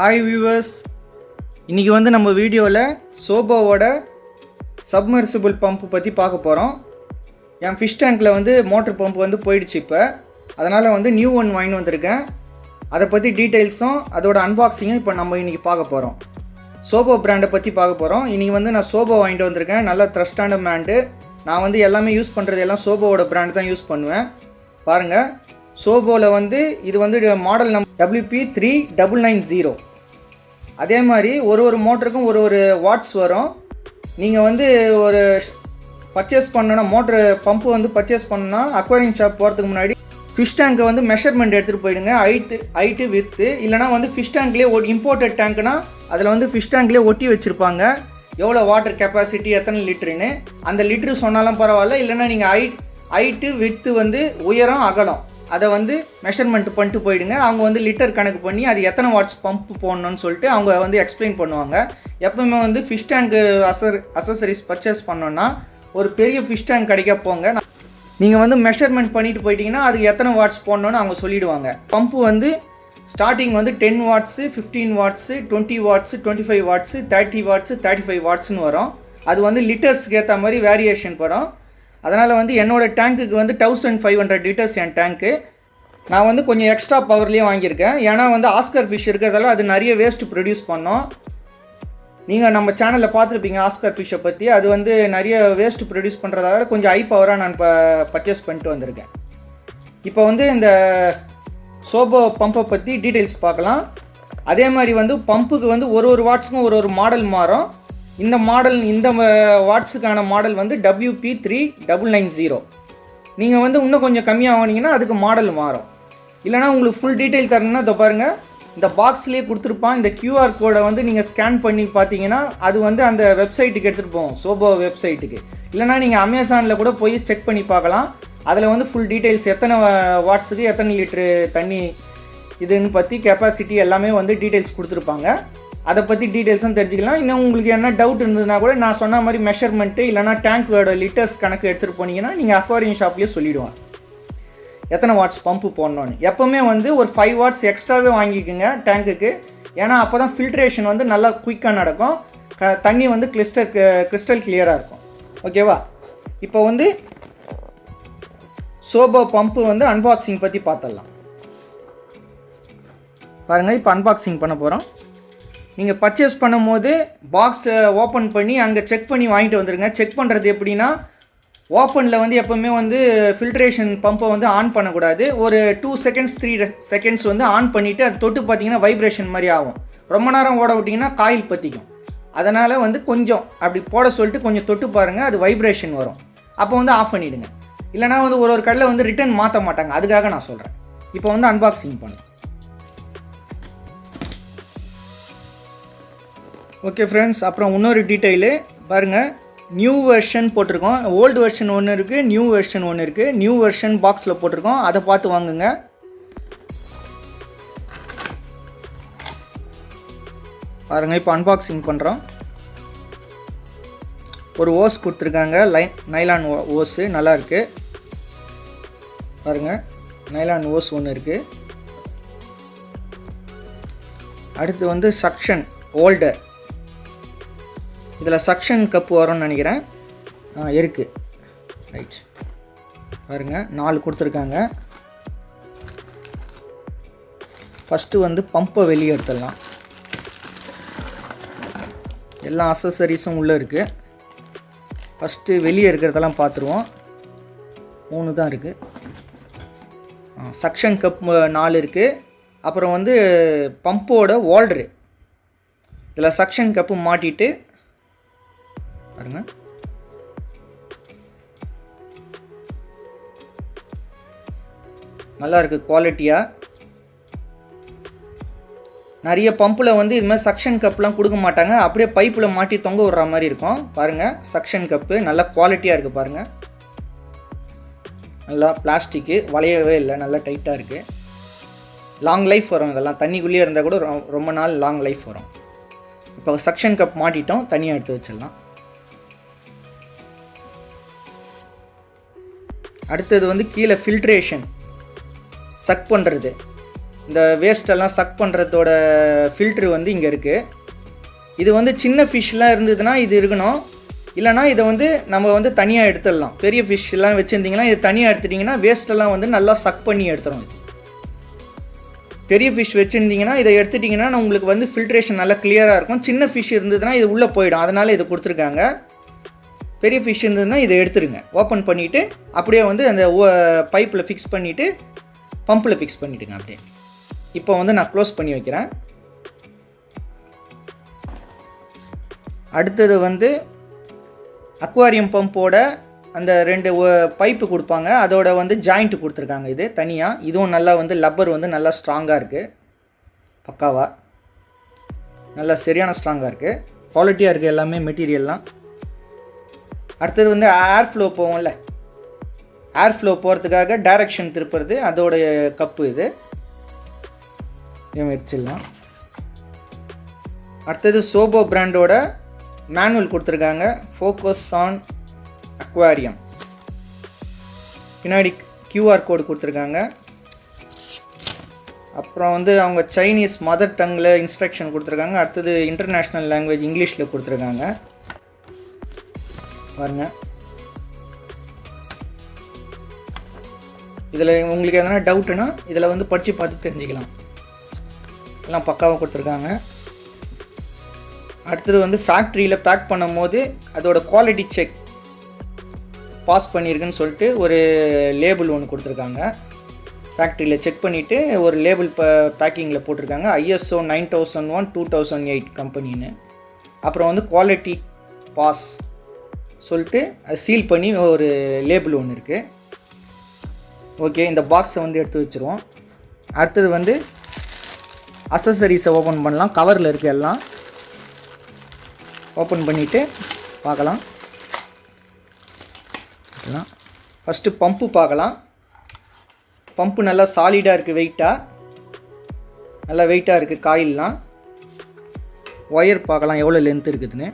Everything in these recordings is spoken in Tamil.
ஹாய் வியூவர்ஸ், இன்றைக்கி வந்து நம்ம வீடியோவில் சோபோவோட சப்மர்சிபிள் பம்ப் பற்றி பார்க்க போகிறோம். என் ஃபிஷ் டேங்கில் வந்து மோட்டர் பம்ப் வந்து போயிடுச்சு. இப்போ அதனால் வந்து நியூ ஒன் வாங்கி வந்திருக்கேன். அதை பற்றி டீட்டெயில்ஸும் அதோட அன்பாக்சிங்கும் இப்போ நம்ம இன்றைக்கி பார்க்க போகிறோம். சோபோ பிராண்டை பற்றி பார்க்க போகிறோம். இன்றைக்கி வந்து நான் சோபோ வாங்கிட்டு வந்திருக்கேன். நல்ல ட்ரஸ்டான பிராண்டு. நான் வந்து எல்லாமே யூஸ் பண்ணுறது எல்லாம் சோபோவோட பிராண்டு தான் யூஸ் பண்ணுவேன். பாருங்கள், சோபோவில் வந்து இது வந்து மாடல் நம்பர் WP3990. அதே மாதிரி ஒரு மோட்டருக்கும் ஒரு வாட்ஸ் வரும். நீங்கள் வந்து ஒரு பர்ச்சேஸ் பண்ணணும், மோட்ரு பம்பு வந்து பர்ச்சேஸ் பண்ணால் அக்வாரியம் ஷாப் போகிறதுக்கு முன்னாடி ஃபிஷ் டேங்கை வந்து மெஷர்மெண்ட் எடுத்துகிட்டு போயிடுங்க. Height with. இல்லைனா வந்து ஃபிஷ் டேங்க்லேயே இம்போர்ட்டட் டேங்க்னா அதில் வந்து ஃபிஷ் டேங்க்லேயே ஒட்டி வச்சுருப்பாங்க எவ்வளோ வாட்டர் கெப்பாசிட்டி, எத்தனை லிட்டருன்னு. அந்த லிட்ரு சொன்னாலும் பரவாயில்ல. இல்லைனா நீங்கள் ஹைட்டு வித்து வந்து உயரம் அகலம் அதை வந்து மெஷர்மெண்ட் பண்ணிட்டு போயிடுங்க. அவங்க வந்து லிட்டர் கணக்கு பண்ணி அது எத்தனை வாட்ஸ் பம்ப் போடணும்னு சொல்லிட்டு அவங்க வந்து எக்ஸ்பிளைன் பண்ணுவாங்க. எப்பவுமே வந்து ஃபிஷ் டேங்க் அசசரிஸ் பர்ச்சேஸ் பண்ணோன்னா ஒரு பெரிய ஃபிஷ் டேங்க் கிடைக்க போங்க. நீங்கள் வந்து மெஷர்மெண்ட் பண்ணிட்டு போயிட்டீங்கன்னா அது எத்தனை வாட்ஸ் போடணும்னு அவங்க சொல்லிவிடுவாங்க. பம்பு வந்து ஸ்டார்டிங் வந்து 10 watts, 15 watts, 20 watts, 25 watts, 30 watts, 35 வாட்ஸ்னு வரும். அது வந்து லிட்டர்ஸ்க்கு ஏற்ற மாதிரி வேரியேஷன் வரும். அதனால் வந்து என்னோடய டேங்க்குக்கு வந்து 1500 லிட்டர்ஸ் என் டேங்க்கு. நான் வந்து கொஞ்சம் எக்ஸ்ட்ரா பவர்லேயே வாங்கியிருக்கேன். ஏன்னா வந்து ஆஸ்கர் ஃபிஷ் இருக்கிறதால அது நிறைய வேஸ்ட் ப்ரொடியூஸ் பண்ணோம். நீங்கள் நம்ம சேனலில் பார்த்துருப்பீங்க ஆஸ்கர் ஃபிஷ்ஷை பற்றி. அது வந்து நிறைய வேஸ்ட் ப்ரொடியூஸ் பண்ணுறதால கொஞ்சம் ஹை பவராக நான் இப்போ பர்ச்சேஸ் பண்ணிட்டு வந்திருக்கேன். இப்போ வந்து இந்த சோபோ பம்பை பற்றி டீட்டெயில்ஸ் பார்க்கலாம். அதே மாதிரி வந்து பம்புக்கு வந்து ஒரு வாட்ஸுக்கும் ஒரு மாடல் மாறும். இந்த மாடல், இந்த வாட்ஸுக்கான மாடல் வந்து WP3990. நீங்கள் வந்து இன்னும் கொஞ்சம் கம்மியாக வாங்கினீங்கன்னா அதுக்கு மாடல் மாறும். இல்லைனா உங்களுக்கு ஃபுல் டீட்டெயில் தரணுன்னா இதை பாருங்கள், இந்த பாக்ஸ்லேயே கொடுத்துருப்பான். இந்த QR கோடை வந்து நீங்கள் ஸ்கேன் பண்ணி பார்த்தீங்கன்னா அது வந்து அந்த வெப்சைட்டுக்கு எடுத்துகிட்டு போவோம், சோபோ வெப்சைட்டுக்கு. இல்லைனா நீங்கள் அமேசானில் கூட போய் செக் பண்ணி பார்க்கலாம். அதில் வந்து ஃபுல் டீட்டெயில்ஸ், எத்தனை வாட்ஸுக்கு எத்தனை லிட்ரு தண்ணி இதுன்னு பற்றி கெப்பாசிட்டி எல்லாமே வந்து டீட்டெயில்ஸ் கொடுத்துருப்பாங்க. அதை பற்றி டீட்டெயில்ஸும் தெரிஞ்சுக்கலாம். இன்னும் உங்களுக்கு என்ன டவுட் இருந்ததுன்னா கூட நான் சொன்ன மாதிரி மெஷர்மெண்ட்டு இல்லைனா டேங்க்கோட லிட்டர்ஸ் கணக்கு எடுத்துகிட்டு போனீங்கன்னா நீங்கள் அக்வாரியம் ஷாப்லேயே சொல்லிவிடுவாங்க எத்தனை வாட்ஸ் பம்பு போடணுன்னு. எப்போவுமே வந்து ஒரு 5 வாட்ஸ் எக்ஸ்ட்ராவே வாங்கிக்கோங்க டேங்க்குக்கு. ஏன்னா அப்போ தான் ஃபில்ட்ரேஷன் வந்து நல்லா குயிக்காக நடக்கும். தண்ணி வந்து கிறிஸ்டல் கிளியராக இருக்கும். ஓகேவா? இப்போ வந்து சோபோ பம்பு வந்து அன்பாக்சிங் பற்றி பார்த்துடலாம். பாருங்கள், இப்போ அன்பாக்சிங் பண்ண போகிறோம். நீங்கள் பர்ச்சேஸ் பண்ணும் போது பாக்ஸை ஓப்பன் பண்ணி அங்கே செக் பண்ணி வாங்கிட்டு வந்துடுங்க. செக் பண்ணுறது எப்படின்னா, ஓப்பனில் வந்து எப்போவுமே வந்து ஃபில்ட்ரேஷன் பம்பை வந்து ஆன் பண்ணக்கூடாது. ஒரு 2 செகண்ட்ஸ் 3 செகண்ட்ஸ் வந்து ஆன் பண்ணிவிட்டு அது தொட்டு பார்த்தீங்கன்னா வைப்ரேஷன் மாதிரி ஆகும். ரொம்ப நேரம் ஓட விட்டிங்கன்னா காயில் பற்றிக்கும். அதனால் வந்து கொஞ்சம் அப்படி போட சொல்லிட்டு கொஞ்சம் தொட்டு பாருங்கள், அது வைப்ரேஷன் வரும். அப்போ வந்து ஆஃப் பண்ணிவிடுங்க. இல்லைனா வந்து ஒரு கடையில் வந்து ரிட்டர்ன் மாற்ற மாட்டாங்க. அதுக்காக நான் சொல்கிறேன். இப்போ வந்து அன்பாக்சிங் பண்ணலாம். ஓகே ஃப்ரெண்ட்ஸ், அப்புறம் இன்னொரு டீட்டெயிலு பாருங்கள். நியூ வெர்ஷன் போட்டிருக்கோம். ஓல்டு வெர்ஷன் ஒன்று இருக்குது, நியூ வெர்ஷன் ஒன்று இருக்குது. நியூ வெர்ஷன் பாக்ஸில் போட்டிருக்கோம், அதை பார்த்து வாங்குங்க. பாருங்கள், இப்போ அன்பாக்சிங் பண்ணுறோம். ஒரு ஓஸ் கொடுத்துருக்காங்க, நைலான் ஓஸு, நல்லா இருக்குது. பாருங்கள், நைலான் ஓஸ் ஒன்று இருக்குது. அடுத்து வந்து சக்ஷன் ஹோல்டர். இதில் சக்ஷன் கப்பு வரும்னு நினைக்கிறேன். இருக்குது. ரைட், பாருங்கள், 4 கொடுத்துருக்காங்க. ஃபஸ்ட்டு வந்து பம்பை வெளியே எடுத்துடலாம். எல்லா அசசரிஸும் உள்ளே இருக்குது. ஃபஸ்ட்டு வெளியே இருக்கிறதெல்லாம் பார்த்துருவோம். 3 தான் இருக்குது. சக்ஷன் கப் 4 இருக்குது. அப்புறம் வந்து பம்போட ஹோல்டரு. இதில் சக்ஷன் கப்பு மாட்டிட்டு பாருங்க, நல்லா இருக்குது குவாலிட்டியாக. நிறைய பம்பில் வந்து இது மாதிரி சக்ஷன் கப்லாம் கொடுக்க மாட்டாங்க. அப்படியே பைப்பில் மாட்டி தொங்க விடுற மாதிரி இருக்கும். பாருங்கள், சக்ஷன் கப்பு நல்லா குவாலிட்டியாக இருக்குது. பாருங்கள், நல்லா பிளாஸ்டிக்கு, வளையவே இல்லை, நல்லா டைட்டாக இருக்குது. லாங் லைஃப் வரும். இதெல்லாம் தண்ணிக்குள்ளேயே இருந்தால் கூட ரொம்ப நாள் லாங் லைஃப் வரும். இப்போ சக்ஷன் கப் மாட்டிட்டோம், தனியாக எடுத்து வச்சிடலாம். அடுத்தது வந்து கீழே ஃபில்ட்ரேஷன் சக் பண்ணுறது. இந்த வேஸ்ட்டெல்லாம் சக் பண்ணுறதோட ஃபில்ட்ரு வந்து இங்கே இருக்குது. இது வந்து சின்ன ஃபிஷ்லாம் இருந்ததுன்னா இது இருக்கணும், இல்லைனா இதை வந்து நம்ம வந்து தனியாக எடுத்துடலாம். பெரிய ஃபிஷ்லாம் வச்சுருந்திங்கன்னா இது தனியாக எடுத்துட்டிங்கன்னா வேஸ்ட்டெல்லாம் வந்து நல்லா சக் பண்ணி எடுத்துரும். பெரிய ஃபிஷ் வச்சுருந்தீங்கன்னா இதை எடுத்துட்டிங்கன்னா உங்களுக்கு வந்து ஃபில்ட்ரேஷன் நல்லா கிளியராக இருக்கும். சின்ன ஃபிஷ் இருந்ததுன்னா இது உள்ளே போயிடும், அதனால் இது கொடுத்துருக்காங்க. பெரிய ஃபிஷ் இருந்ததுன்னா இதை எடுத்துருங்க. ஓப்பன் பண்ணிவிட்டு அப்படியே வந்து அந்த பைப்பில் ஃபிக்ஸ் பண்ணிவிட்டு பம்பில் ஃபிக்ஸ் பண்ணிவிட்டுங்க. அப்படியே இப்போ வந்து நான் க்ளோஸ் பண்ணி வைக்கிறேன். அடுத்தது வந்து அக்வாரியம் பம்போட அந்த 2 பைப்பு கொடுப்பாங்க, அதோட வந்து ஜாயிண்ட் கொடுத்துருக்காங்க. இது தனியாக, இதுவும் நல்லா வந்து லப்பர் வந்து நல்லா ஸ்ட்ராங்காக இருக்குது, பக்காவாக நல்லா சரியான ஸ்ட்ராங்காக இருக்குது, குவாலிட்டியாக இருக்குது எல்லாமே மெட்டீரியல்லாம். அடுத்தது வந்து ஏர் ஃப்ளோ போகும்ல, ஏர் ஃப்ளோ போகிறதுக்காக டைரக்ஷன் திருப்புறது, அதோடைய கப்பு இது வச்சிடலாம். அடுத்தது சோபோ பிராண்டோட மேனுவல் கொடுத்துருக்காங்க, ஃபோக்கஸ் ஆன் அக்வாரியம். பின்னாடி QR கோடு கொடுத்துருக்காங்க. அப்புறம் வந்து அவங்க சைனீஸ் மதர் டங்கில் இன்ஸ்ட்ரக்ஷன் கொடுத்துருக்காங்க. அடுத்தது இன்டர்நேஷ்னல் லாங்குவேஜ் இங்கிலீஷில் கொடுத்துருக்காங்க பாருங்க. இதில் உங்களுக்கு எதனா டவுட்டுன்னா இதில் வந்து படித்து பார்த்து தெரிஞ்சுக்கலாம். எல்லாம் பக்காவாக கொடுத்துருக்காங்க. அடுத்தது வந்து ஃபேக்ட்ரியில் பேக் பண்ணும் போது அதோட குவாலிட்டி செக் பாஸ் பண்ணியிருக்குன்னு சொல்லிட்டு ஒரு லேபிள் ஒன்று கொடுத்துருக்காங்க. ஃபேக்ட்ரியில் செக் பண்ணிவிட்டு ஒரு லேபிள் பேக்கிங்கில் போட்டிருக்காங்க, ISO 9001 2008 கம்பெனின்னு. அப்புறம் வந்து குவாலிட்டி பாஸ் சொல்லிட்டு அது சீல் பண்ணி ஒரு லேபிள் ஒன்று இருக்குது. ஓகே, இந்த பாக்ஸை வந்து எடுத்து வச்சுருவோம். அடுத்தது வந்து அசசரிஸை ஓப்பன் பண்ணலாம். கவரில் இருக்குது, எல்லாம் ஓப்பன் பண்ணிவிட்டு பார்க்கலாம். ஃபஸ்ட்டு பம்பு பார்க்கலாம். பம்பு நல்லா சாலிடாக இருக்குது, வெயிட்டாக நல்லா வெயிட்டாக இருக்குது காயில்லாம். ஒயர் பார்க்கலாம் எவ்வளோ லென்த் இருக்குதுன்னு.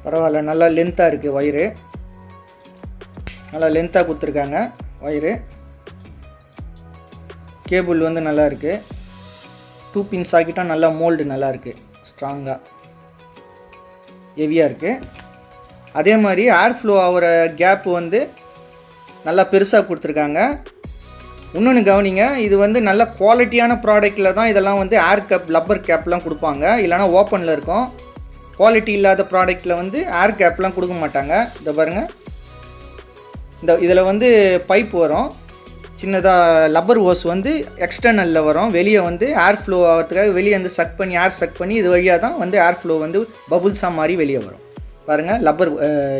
பரவாயில்ல, நல்லா லென்த்தாக இருக்குது ஒயரு, நல்லா லென்த்தாக கொடுத்துருக்காங்க ஒயரு. கேபிள் வந்து நல்லா இருக்குது, 2 பின்ஸ் ஆக்கிட்டால் நல்லா மோல்டு நல்லா இருக்குது, ஸ்ட்ராங்காக ஹெவியாக இருக்குது. அதே மாதிரி ஏர் ஃப்ளோ ஆகிற கேப்பு வந்து நல்லா பெருசாக கொடுத்துருக்காங்க. இன்னொன்று கவனிங்க, இது வந்து நல்ல குவாலிட்டியான ப்ராடக்டில் தான் இதெல்லாம் வந்து ஏர் கேப் லப்பர் கேப்லாம் கொடுப்பாங்க, இல்லைனா ஓப்பனில் இருக்கும். குவாலிட்டி இல்லாத ப்ராடக்டில் வந்து ஏர் கேப்லாம் கொடுக்க மாட்டாங்க. இதை பாருங்கள், இதில் வந்து பைப் வரும், சின்னதாக லப்பர் ஓஸ் வந்து எக்ஸ்டர்னலில் வரும், வெளியே வந்து ஏர் ஃப்ளோ ஆகிறதுக்காக வெளியே வந்து சக் பண்ணி ஏர் சக் பண்ணி இது வழியாக தான் வந்து ஏர் ஃப்ளோ வந்து பபுள்ஸாக மாதிரி வெளியே வரும். பாருங்கள், லப்பர்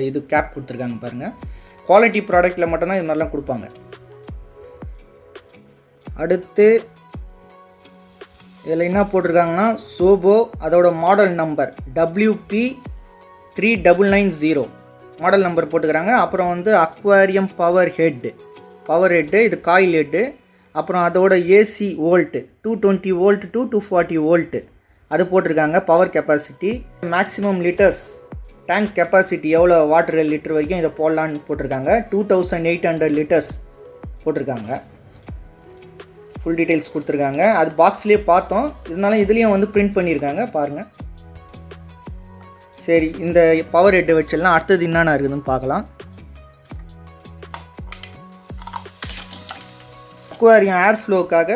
இது கேப் கொடுத்துருக்காங்க பாருங்கள். குவாலிட்டி ப்ராடக்ட்டில் மட்டும்தான் இது மாதிரிலாம் கொடுப்பாங்க. அடுத்து இதில் என்ன போட்டிருக்காங்கன்னா சோபோ, அதோட model number WP3990 model number போட்டுக்கிறாங்க. அப்புறம் வந்து அக்வாரியம் பவர் ஹெட்டு, இது காயில் ஹெட்டு. அப்புறம் அதோட AC volt 220 volt to 240 volt அது போட்டிருக்காங்க. Power capacity, maximum litres tank capacity எவ்வளோ வாட்டர் லிட்டர் வரைக்கும் இதை போடலான்னு போட்டிருக்காங்க. 2800 லிட்டர்ஸ் போட்டிருக்காங்க. ஃபுல் டீட்டெயில்ஸ் கொடுத்துருக்காங்க. அது பாக்ஸ்லேயே பார்த்தோம், இருந்தாலும் இதுலேயும் வந்து பிரிண்ட் பண்ணியிருக்காங்க பாருங்கள். சரி, இந்த பவர் ஹெட்டை வச்சிடலாம். அடுத்தது என்னென்ன இருக்குதுன்னு பார்க்கலாம். அக்வாரியம் ஏர் ஃப்ளோக்காக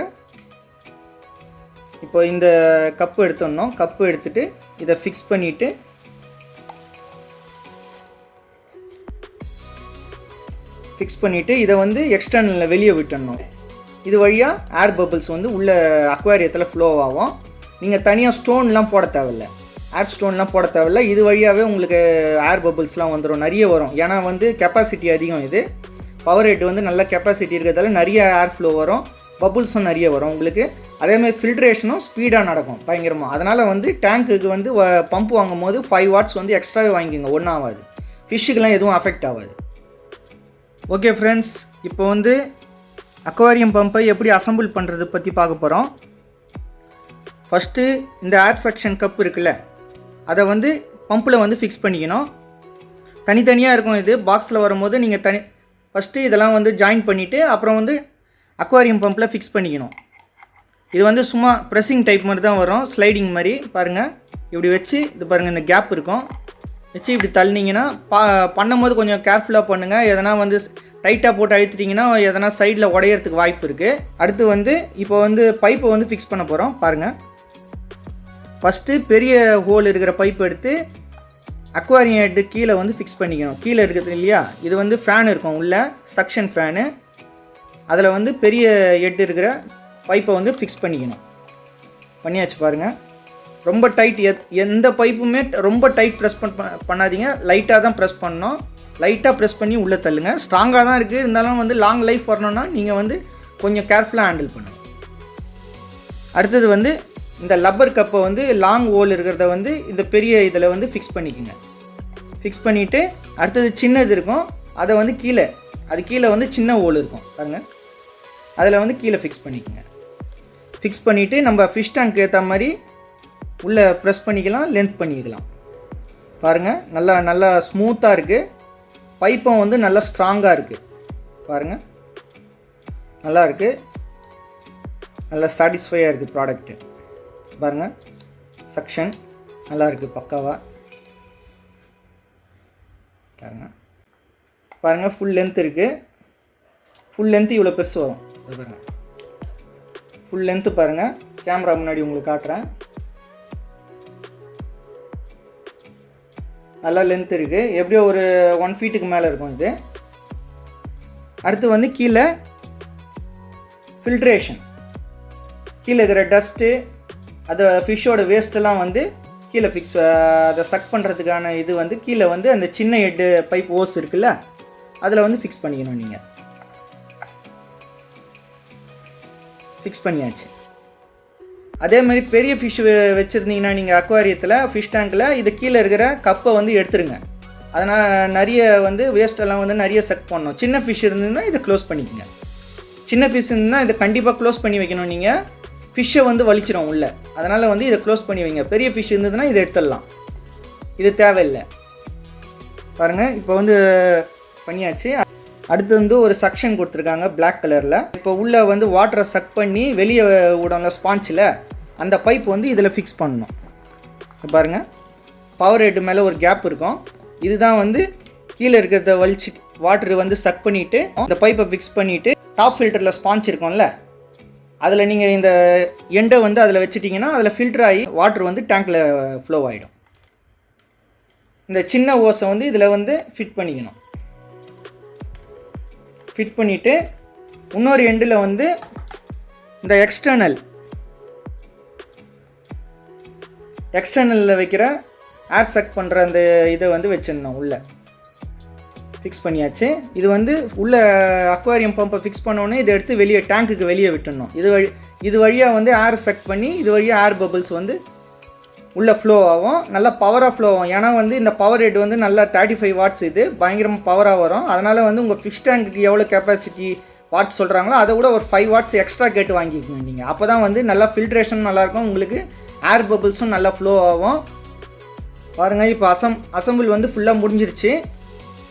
இப்போ இந்த கப்பு எடுத்துடணும். கப்பு எடுத்துகிட்டு இதை ஃபிக்ஸ் பண்ணிவிட்டு இதை வந்து எக்ஸ்டர்னலில் வெளியே விட்டுடணும். இது வழியாக ஏர் பபிள்ஸ் வந்து உள்ள அக்வாரியத்தில் ஃப்ளோ ஆகும். நீங்கள் தனியாக ஸ்டோன்லாம் போட தேவையில்லை, ஏர் ஸ்டோன்லாம் போட தேவையில்லை. இது வழியாகவே உங்களுக்கு ஏர் பபிள்ஸ்லாம் வந்துடும், நிறைய வரும். ஏன்னா வந்து கெப்பாசிட்டி அதிகம். இது பவர் ஹெட் வந்து நல்ல கெப்பாசிட்டி இருக்கிறதால நிறைய ஏர் ஃப்ளோ வரும், பபுள்ஸும் நிறைய வரும் உங்களுக்கு. அதேமாதிரி ஃபில்ட்ரேஷனும் ஸ்பீடாக நடக்கும் பயங்கரமாக. அதனால் வந்து டேங்க்குக்கு வந்து பம்ப் வாங்கும் போது 5 வாட்ஸ் வந்து எக்ஸ்ட்ராவே வாங்கிக்கோங்க, ஒன்றும் ஆகாது, ஃபிஷ்ஷுக்கெலாம் எதுவும் அஃபெக்ட் ஆகாது. ஓகே ஃப்ரெண்ட்ஸ், இப்போ வந்து அக்வாரியம் பம்பை எப்படி அசம்பிள் பண்ணுறது பற்றி பார்க்க போகிறோம். ஃபஸ்ட்டு இந்த ஏர் செக்ஷன் கப் இருக்குல்ல, அதை வந்து பம்பில் வந்து ஃபிக்ஸ் பண்ணிக்கணும். தனித்தனியாக இருக்கும். இது பாக்ஸில் வரும்போது நீங்கள் ஃபஸ்ட்டு இதெல்லாம் வந்து ஜாயின் பண்ணிவிட்டு அப்புறம் வந்து அக்வாரியம் பம்பில் ஃபிக்ஸ் பண்ணிக்கணும். இது வந்து சும்மா ப்ரெஸ்ஸிங் டைப் மாதிரி தான் வரும், ஸ்லைடிங் மாதிரி. பாருங்கள், இப்படி வச்சு இது பாருங்கள், இந்த கேப் இருக்கும், வச்சு இப்படி தள்ளினீங்கன்னா பண்ணும்போது கொஞ்சம் கேர்ஃபுல்லாக பண்ணுங்கள். எதனா வந்து டைட்டாக போட்டு அழுத்திட்டிங்கன்னா எதனா சைடில் உடையிறதுக்கு வாய்ப்பு இருக்குது. அடுத்து வந்து இப்போ வந்து பைப்பை வந்து ஃபிக்ஸ் பண்ண போகிறோம். பாருங்கள், ஃபஸ்ட்டு பெரிய ஹோல் இருக்கிற பைப் எடுத்து அக்வாரியம் ஹெட்டு கீழே வந்து ஃபிக்ஸ் பண்ணிக்கணும். கீழே இருக்குது இல்லையா, இது வந்து ஃபேன் இருக்கும் உள்ள, சக்ஷன் ஃபேனு. அதில் வந்து பெரிய ஹெட் இருக்கிற பைப்பை வந்து ஃபிக்ஸ் பண்ணிக்கணும். பண்ணியாச்சு பாருங்கள். ரொம்ப டைட், எந்த பைப்புமே ரொம்ப டைட் ப்ரெஸ் பண்ணாதீங்க, லைட்டாக தான் ப்ரெஸ் பண்ணணும். லைட்டாக ப்ரெஸ் பண்ணி உள்ளே தள்ளுங்க. ஸ்ட்ராங்காக தான் இருக்குது, இருந்தாலும் வந்து லாங் லைஃப் வரணும்னா நீங்கள் வந்து கொஞ்சம் கேர்ஃபுல்லாக ஹேண்டில் பண்ணுங்கள். அடுத்தது வந்து இந்த லப்பர் கப்பை வந்து லாங் ஹோல் இருக்கிறத வந்து இந்த பெரிய இதில் வந்து ஃபிக்ஸ் பண்ணிக்கோங்க. ஃபிக்ஸ் பண்ணிவிட்டு அடுத்தது சின்னது இருக்கும், அதை வந்து கீழே வந்து சின்ன ஹோல் இருக்கும் பாருங்கள், அதில் வந்து கீழே ஃபிக்ஸ் பண்ணிக்கோங்க. ஃபிக்ஸ் பண்ணிவிட்டு நம்ம ஃபிஷ் டேங்க் ஏற்ற மாதிரி உள்ளே ப்ரெஸ் பண்ணிக்கலாம், லென்த் பண்ணிக்கலாம். பாருங்கள், நல்லா ஸ்மூத்தாக இருக்குது. பைப்பும் வந்து நல்லா ஸ்ட்ராங்காக இருக்குது. பாருங்கள், நல்லா இருக்குது, நல்லா சாட்டிஸ்ஃபையாக இருக்குது ப்ராடக்ட்டு. பாருங்கள், சக்ஷன் நல்லா இருக்குது பக்காவாக. பாருங்கள், ஃபுல் லென்த் இருக்குது. ஃபுல் லென்த்து இவ்வளோ பெருசு வரும். பாருங்கள், ஃபுல் லென்த்து பாருங்கள், கேமரா முன்னாடி உங்களுக்கு காட்டுறேன். நல்லா லென்த் இருக்குது, எப்படியோ ஒரு 1 ஃபீட்டுக்கு மேலே இருக்கும் இது. அடுத்து வந்து கீழே ஃபில்ட்ரேஷன், கீழே இருக்கிற டஸ்ட்டு, அதை ஃபிஷ்ஷோட வேஸ்ட்டெல்லாம் வந்து கீழே அதை சக் பண்ணுறதுக்கான இது வந்து கீழே வந்து அந்த சின்ன ஹெட்டு பைப் ஓஸ் இருக்குல்ல, அதில் வந்து ஃபிக்ஸ் பண்ணிக்கணும். நீங்கள் ஃபிக்ஸ் பண்ணியாச்சு. அதே மாதிரி பெரிய ஃபிஷ் வச்சுருந்தீங்கன்னா நீங்கள் அக்வாரியத்தில், ஃபிஷ் டேங்கில், இது கீழே இருக்கிற கப்பை வந்து எடுத்துருங்க. அதனால் நிறைய வந்து வேஸ்ட்டெல்லாம் வந்து நிறைய சக் பண்ணணும். சின்ன ஃபிஷ் இருந்ததுன்னா இதை க்ளோஸ் பண்ணிக்கோங்க. சின்ன ஃபிஷ் இருந்ததுன்னா இதை கண்டிப்பாக க்ளோஸ் பண்ணி வைக்கணும். நீங்கள் ஃபிஷ்ஷை வந்து வலிச்சிடும் உள்ளே, அதனால் வந்து இதை க்ளோஸ் பண்ணி வைங்க. பெரிய ஃபிஷ் இருந்ததுன்னா இதை எடுத்துடலாம், இது தேவையில்லை. பாருங்கள், இப்போ வந்து பண்ணியாச்சு. அடுத்து வந்து ஒரு சக்ஷன் கொடுத்துருக்காங்க பிளாக் கலரில். இப்போ உள்ளே வந்து வாட்டரை சக் பண்ணி வெளியே விடல ஸ்பாஞ்சில், அந்த பைப் வந்து இதில் ஃபிக்ஸ் பண்ணணும். பாருங்கள், பவர் ஹெட் மேலே ஒரு கேப் இருக்கும். இதுதான் வந்து கீழே இருக்கிறத வலிச்சு வாட்டர் வந்து சக் பண்ணிவிட்டு இந்த பைப்பை ஃபிக்ஸ் பண்ணிவிட்டு டாப் ஃபில்டரில் ஸ்பாஞ்ச் இருக்கும்ல, அதில் நீங்கள் இந்த எண்டை வந்து அதில் வச்சுட்டிங்கன்னா அதில் ஃபில்டர் ஆகி வாட்டர் வந்து டேங்கில் ஃப்ளோ ஆகிடும். இந்த சின்ன ஓஸை வந்து இதில் வந்து ஃபிட் பண்ணிக்கணும். ஃபிட் பண்ணிவிட்டு இன்னொரு எண்டில் வந்து இந்த எக்ஸ்டர்னலில் வைக்கிற ஏர் சக் பண்ணுற அந்த இதை வந்து வச்சிடணும். உள்ளே ஃபிக்ஸ் பண்ணியாச்சு. இது வந்து உள்ளே அக்வாரியம் பம்பை ஃபிக்ஸ் பண்ணோன்னே இதை எடுத்து வெளியே டேங்க்குக்கு வெளியே விட்டுடணும். இது வழியாக வந்து ஏர் சக் பண்ணி இது வழியாக ஏர் பபிள்ஸ் வந்து உள்ளே ஃப்ளோ ஆகும். நல்லா பவராக ஃப்ளோ ஆகும். ஏன்னா வந்து இந்த பவர் ஹெட் வந்து நல்லா 35 வாட்ஸ், இது பயங்கரமாக பவராக வரும். அதனால் வந்து உங்கள் ஃபிஷ் டேங்க்குக்கு எவ்வளோ கெப்பாசிட்டி வாட்ஸ் சொல்கிறாங்களோ அதை விட ஒரு 5 வாட்ஸ் எக்ஸ்ட்ரா கேட்டு வாங்கிக்கோங்க நீங்கள். அப்போ தான் வந்து நல்லா ஃபில்ட்ரேஷன் நல்லாயிருக்கும், உங்களுக்கு ஏர் பபிள்ஸும் நல்லா ஃப்ளோ ஆகும். பாருங்கள், இப்போ அசம்பிள் வந்து ஃபுல்லாக முடிஞ்சிருச்சு.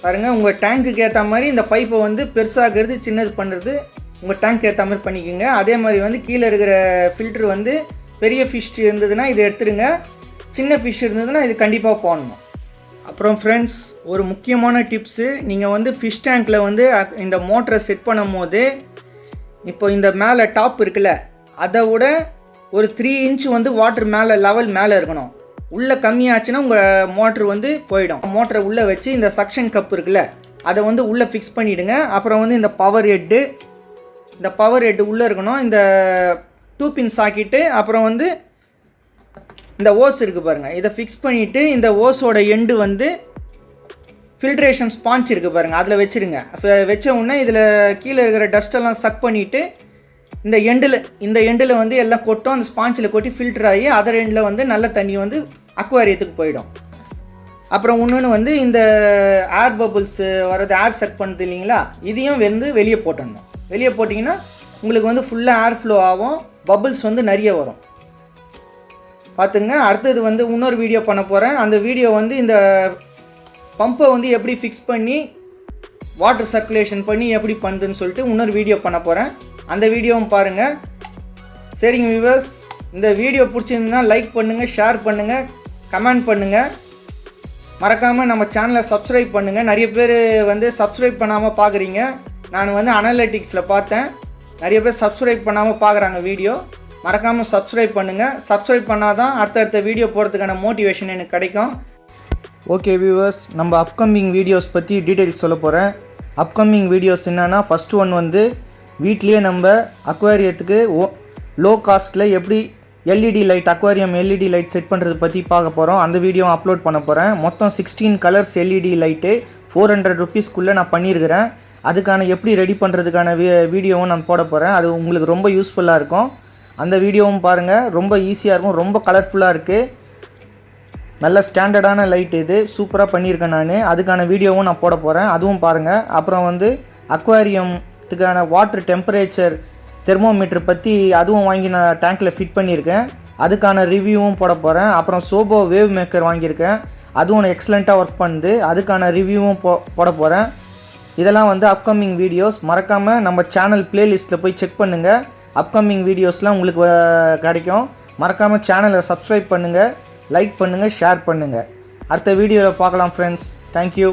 பாருங்கள், உங்கள் டேங்க்குக்கு ஏற்ற மாதிரி இந்த பைப்பை வந்து பெருசாகிறது சின்னது பண்ணுறது உங்கள் டேங்க் ஏற்ற மாதிரி பண்ணிக்கோங்க. அதே மாதிரி வந்து கீழே இருக்கிற ஃபில்ட்ரு வந்து பெரிய ஃபிஷ் இருந்ததுன்னா இதை எடுத்துடுங்க, சின்ன ஃபிஷ் இருந்ததுன்னா இது கண்டிப்பாக போடணும். அப்புறம் ஃப்ரெண்ட்ஸ், ஒரு முக்கியமான டிப்ஸு, நீங்கள் வந்து ஃபிஷ் டேங்க்கில் வந்து இந்த மோட்டரை செட் பண்ணும் போது இப்போ இந்த மேலே டாப் இருக்குல்ல, அதை விட ஒரு 3 இன்ச் வந்து வாட்டர் லெவல் மேலே இருக்கணும். உள்ளே கம்மியாச்சுன்னா உங்கள் மோட்ரு வந்து போயிடும். மோட்டரை உள்ளே வச்சு இந்த சக்ஷன் கப் இருக்குல்ல, அதை வந்து உள்ளே ஃபிக்ஸ் பண்ணிவிடுங்க. அப்புறம் வந்து இந்த பவர் ஹெட்டு உள்ளே இருக்கணும். இந்த 2 பின் சாக்கிட்டு அப்புறம் வந்து இந்த ஓஸ் இருக்குது பாருங்கள், இதை ஃபிக்ஸ் பண்ணிவிட்டு இந்த ஓஸோட எண்டு வந்து ஃபில்ட்ரேஷன் ஸ்பாஞ்ச் இருக்குது பாருங்கள், அதில் வச்சுருங்க. வச்ச உடனே இதில் கீழே இருக்கிற டஸ்ட்டெல்லாம் சக் பண்ணிவிட்டு இந்த எண்டில் வந்து எல்லாம் கொட்டும், அந்த ஸ்பாஞ்சில் கொட்டி ஃபில்டர் ஆகி அதர் எண்டில் வந்து நல்ல தண்ணி வந்து அக்வாரியத்துக்கு போயிடும். அப்புறம் இன்னொன்று வந்து இந்த ஏர் பபுள்ஸ் வர்றது, ஏர் சக் பண்ணுறது இல்லைங்களா, இதையும் வந்து வெளியே போட்டுடணும். வெளியே போட்டிங்கன்னா உங்களுக்கு வந்து ஃபுல்லாக ஏர் ஃப்ளோ ஆகும், பபுள்ஸ் வந்து நிறைய வரும். பார்த்துங்க. அடுத்தது வந்து இன்னொரு வீடியோ பண்ண போகிறேன். அந்த வீடியோ வந்து இந்த பம்பை வந்து எப்படி ஃபிக்ஸ் பண்ணி வாட்டர் சர்க்குலேஷன் பண்ணி எப்படி பண்ணுதுன்னு சொல்லிட்டு இன்னொரு வீடியோ பண்ண போகிறேன். அந்த வீடியோவும் பாருங்கள். சரிங்க வியூவர்ஸ், இந்த வீடியோ பிடிச்சிருந்தா லைக் பண்ணுங்கள், ஷேர் பண்ணுங்கள், கமெண்ட் பண்ணுங்கள். மறக்காமல் நம்ம சேனலை சப்ஸ்கிரைப் பண்ணுங்கள். நிறைய பேர் வந்து சப்ஸ்கிரைப் பண்ணாமல் பார்க்குறீங்க. நான் வந்து அனலிட்டிக்ஸில் பார்த்தேன், நிறைய பேர் சப்ஸ்கிரைப் பண்ணாமல் பார்க்குறாங்க வீடியோ. மறக்காமல் சப்ஸ்கிரைப் பண்ணுங்கள். சப்ஸ்கிரைப் பண்ணால் தான் அடுத்தடுத்த வீடியோ போகிறதுக்கான மோட்டிவேஷன் எனக்கு கிடைக்கும். ஓகே வியூவர்ஸ், நம்ம அப்கமிங் வீடியோஸ் பற்றி டீட்டெயில்ஸ் சொல்ல போகிறேன். அப்கமிங் வீடியோஸ் என்னென்னா, ஃபஸ்ட்டு ஒன் வந்து வீட்லேயே நம்ம அக்வாரியத்துக்கு லோ காஸ்ட்டில் எப்படி LED light, aquarium LED light set பண்ணுறது பற்றி பார்க்க போகிறோம். அந்த வீடியோ அப்லோட் பண்ண போகிறேன். மொத்தம் 16 கலர்ஸ் எல்இடி லைட்டு 400 ருபீஸ்க்குள்ளே நான் பண்ணியிருக்கிறேன். அதுக்கான எப்படி ரெடி பண்ணுறதுக்கான வீடியோவும் நான் போட போகிறேன். அது உங்களுக்கு ரொம்ப யூஸ்ஃபுல்லாக இருக்கும். அந்த வீடியோவும் பாருங்கள். ரொம்ப ஈஸியாக இருக்கும், ரொம்ப கலர்ஃபுல்லாக இருக்குது. நல்ல ஸ்டாண்டர்டான லைட் இது, சூப்பராக பண்ணியிருக்கேன் நான். அதுக்கான வீடியோவும் நான் போட போகிறேன், அதுவும் பாருங்கள். அப்புறம் வந்து அக்வாரியத்துக்கான வாட்டர் டெம்பரேச்சர் தெர்மோமீட்டர் பற்றி அதுவும் வாங்கி நான் டேங்க்கில் ஃபிட் பண்ணியிருக்கேன். அதுக்கான ரிவ்யூவும் போட போகிறேன். அப்புறம் சோபோ வேவ் மேக்கர் வாங்கியிருக்கேன், அதுவும் எக்ஸலண்ட்டாக ஒர்க் பண்ணுது. அதுக்கான ரிவ்யூவும் போட போகிறேன். இதெல்லாம் வந்து அப்கமிங் வீடியோஸ். மறக்காமல் நம்ம சேனல் ப்ளேலிஸ்ட்டில் போய் செக் பண்ணுங்கள். அப்கமிங் வீடியோஸ்லாம் உங்களுக்கு கிடைக்கும். மறக்காமல் சேனலை சப்ஸ்கிரைப் பண்ணுங்கள், லைக் பண்ணுங்கள், ஷேர் பண்ணுங்கள். அடுத்த வீடியோவில் பார்க்கலாம் ஃப்ரெண்ட்ஸ். தேங்க்யூ.